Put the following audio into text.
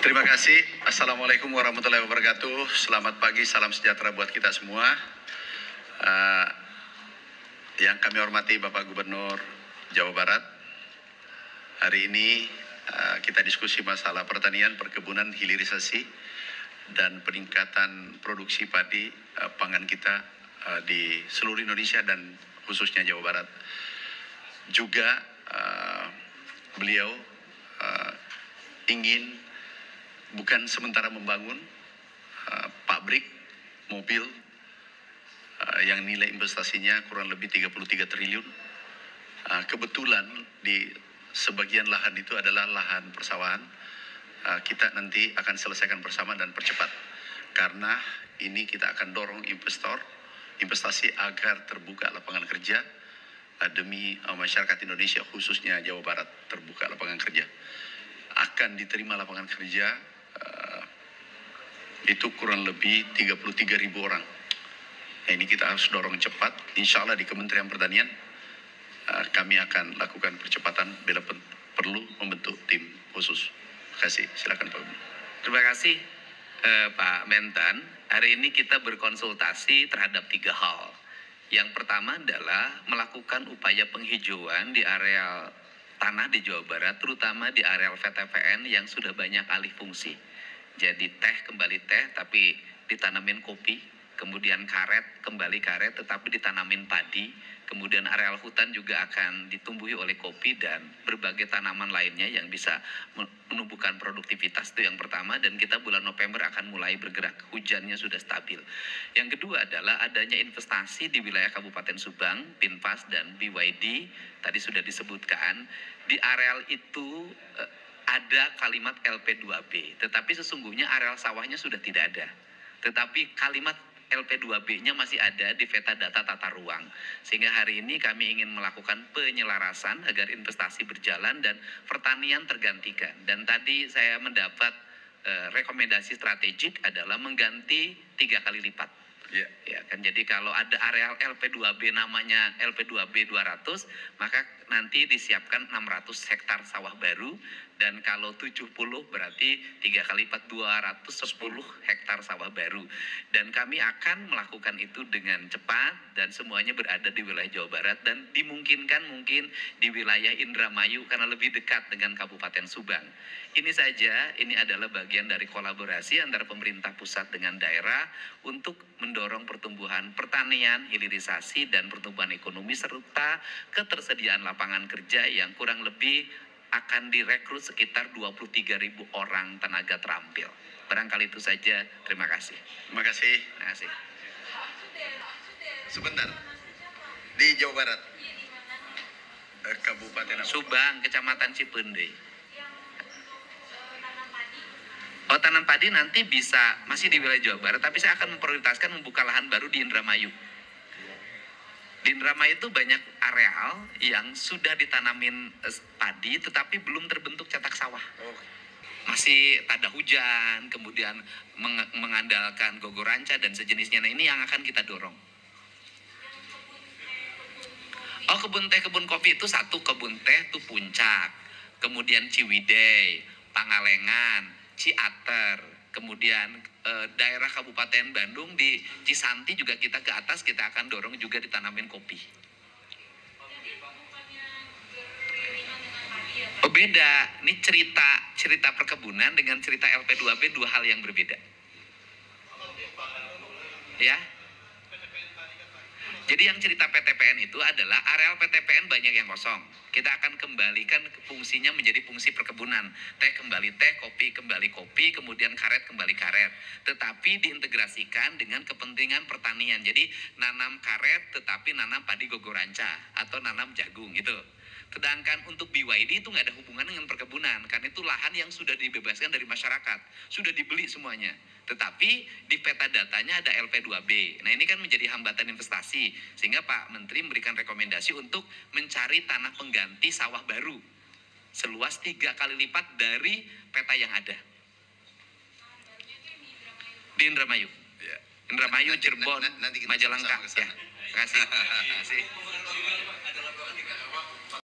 Terima kasih. Assalamualaikum warahmatullahi wabarakatuh. Selamat pagi, salam sejahtera buat kita semua. Uh, yang kami hormati Bapak Gubernur Jawa Barat. Hari ini kita diskusi masalah pertanian, perkebunan, hilirisasi, dan peningkatan produksi padi pangan kita di seluruh Indonesia dan khususnya Jawa Barat. Juga beliau ingin bukan sementara membangun pabrik mobil yang nilai investasinya kurang lebih 33 triliun. Kebetulan di sebagian lahan itu adalah lahan persawahan. Kita nanti akan selesaikan bersama dan percepat. Karena ini kita akan dorong investasi agar terbuka lapangan kerja demi masyarakat Indonesia khususnya Jawa Barat terbuka lapangan kerja. Akan diterima lapangan kerja itu kurang lebih 33.000 orang. Nah, ini kita harus dorong cepat. Insya Allah di Kementerian Pertanian kami akan lakukan percepatan bila perlu membentuk tim khusus. Terima kasih. Silakan Pak Gubernur. Terima kasih Pak Mentan. Hari ini kita berkonsultasi terhadap 3 hal. Yang pertama adalah melakukan upaya penghijauan di areal tanah di Jawa Barat, terutama di areal VTPN yang sudah banyak alih fungsi. Jadi teh kembali teh tapi ditanamin kopi, kemudian karet kembali karet tetapi ditanamin padi, kemudian areal hutan juga akan ditumbuhi oleh kopi dan berbagai tanaman lainnya yang bisa menumbuhkan produktivitas. Itu yang pertama, dan kita bulan November akan mulai bergerak, hujannya sudah stabil. Yang kedua adalah adanya investasi di wilayah Kabupaten Subang, Pinpas dan BYD, tadi sudah disebutkan. Di areal itu ada kalimat LP2B, tetapi sesungguhnya areal sawahnya sudah tidak ada. Tetapi kalimat LP2B-nya masih ada di peta data tata ruang. Sehingga hari ini kami ingin melakukan penyelarasan agar investasi berjalan dan pertanian tergantikan. Dan tadi saya mendapat rekomendasi strategik adalah mengganti 3 kali lipat. Ya kan, jadi kalau ada areal LP2B namanya LP2B 200, maka nanti disiapkan 600 hektar sawah baru, dan kalau 70 berarti 3 kali lipat 210 hektar sawah baru. Dan kami akan melakukan itu dengan cepat dan semuanya berada di wilayah Jawa Barat dan dimungkinkan mungkin di wilayah Indramayu karena lebih dekat dengan Kabupaten Subang. Ini saja, ini adalah bagian dari kolaborasi antara pemerintah pusat dengan daerah untuk mendorong pertumbuhan pertanian, hilirisasi, dan pertumbuhan ekonomi serta ketersediaan lapangan kerja yang kurang lebih akan direkrut sekitar 23.000 orang tenaga terampil. Barangkali itu saja. Terima kasih. Terima kasih. Terima kasih. Sebentar. Di Jawa Barat. Kabupaten Subang, Kecamatan Cipende. Oh, tanam padi nanti bisa masih di wilayah Jawa Barat, tapi saya akan memprioritaskan membuka lahan baru di Indramayu. Di Indramayu itu banyak areal yang sudah ditanamin padi tetapi belum terbentuk cetak sawah. Masih tak ada hujan, kemudian mengandalkan gogoranca dan sejenisnya. Nah, ini yang akan kita dorong. Oh, kebun teh, kebun kopi itu satu, kebun teh itu Puncak, kemudian Ciwidey, Pangalengan, Ciater, kemudian daerah Kabupaten Bandung di Cisanti juga kita ke atas, kita akan dorong juga ditanamin kopi. Oh, beda. Ini cerita perkebunan dengan cerita LP2B, 2 hal yang berbeda. Ya. Jadi yang cerita PTPN itu adalah areal PTPN banyak yang kosong. Kita akan kembalikan fungsinya menjadi fungsi perkebunan. Teh kembali teh, kopi kembali kopi, kemudian karet kembali karet. Tetapi diintegrasikan dengan kepentingan pertanian. Jadi nanam karet tetapi nanam padi gogoranca atau nanam jagung gitu. Sedangkan untuk BYD itu nggak ada hubungan dengan perkebunan, karena itu lahan yang sudah dibebaskan dari masyarakat, sudah dibeli semuanya. Tetapi di peta datanya ada LP2B. Nah, ini kan menjadi hambatan investasi, sehingga Pak Menteri memberikan rekomendasi untuk mencari tanah pengganti sawah baru seluas 3 kali lipat dari peta yang ada. Di Indramayu. Indramayu, Cirebon, Majalengka. Ya, terima kasih.